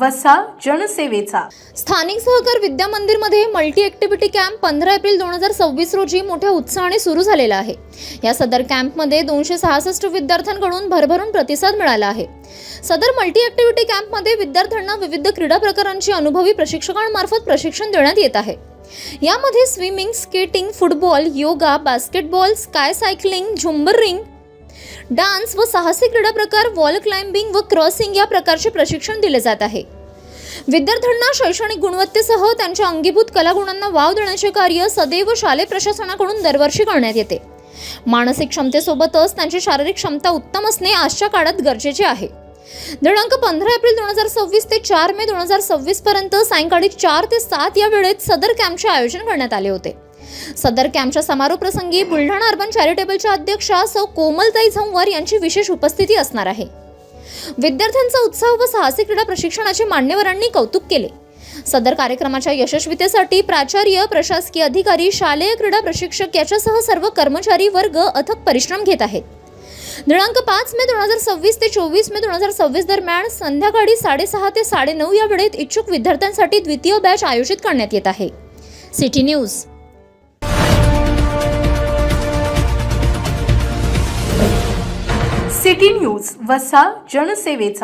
वसा जनसेवेचा। स्थानिक सहकार विद्या मंदिरमध्ये मल्टी ॲक्टिव्हिटी कॅम्प 15 एप्रिल 2026 रोजी मोठ्या उत्साहाने सुरू झालेला आहे। या सदर कॅम्पमध्ये 266 विद्यार्थ्यांकडून भरभरून प्रतिसाद मिळाला आहे। सदर मल्टी ॲक्टिव्हिटी कॅम्पमध्ये विद्यार्थ्यांना विविध क्रीडा प्रकारांची अनुभवी प्रशिक्षकांमार्फत प्रशिक्षण देण्यात येत आहे। यामध्ये swimming, skating, football, yoga, basketball, sky cycling, झुंबर रिंग, डान्स व साहसी क्रीडा प्रकार, वॉल क्लाइम्बिंग व क्रॉसिंग या प्रकारचे प्रशिक्षण दिले जात आहे। विद्यार्थ्यांना शैक्षणिक गुणवत्तेसह त्यांच्या अंगीभूत कलागुणांना वाव देण्याचे कार्य सदैव शालेय प्रशासनाकडून दरवर्षी करण्यात येते। मानसिक क्षमतेसोबतच त्यांची शारीरिक क्षमता उत्तम असणे आजच्या काळात गरजेचे आहे। दिनांक 15 एप्रिल 2026 ते 4 मे 2026 पर्यंत सायंकाळी 4 ते 7 या वेळेत सदर कॅम्पचे आयोजन करण्यात आले होते। सदर कॅम्पच्या समारोप प्रसंगी बुलढाणा अर्बन चॅरिटेबलच्या अध्यक्षा सौ कोमलताई झंवर यांची विशेष उपस्थिती असणार आहे। विद्यार्थ्यांचा उत्साह व साहसी क्रीडा प्रशिक्षणाचे मान्यवरांनी कौतुक केले। सदर कार्यक्रमाच्या यशस्वीतेसाठी प्राचार्य, प्रशासकीय अधिकारी, शालेय क्रीडा प्रशिक्षक याच्यासह सर्व कर्मचारी वर्ग अथक परिश्रम घेत आहेत। दिनांक 5 मे 2026 ते 24 मे 2026 दरम्यान संध्याकाळी 6:30 ते 9:30 या वेळेत इच्छुक विद्यार्थ्यांसाठी द्वितीय बॅच आयोजित करण्यात येत आहे। City news. सिटी न्यूज वसा जनसेवेचा।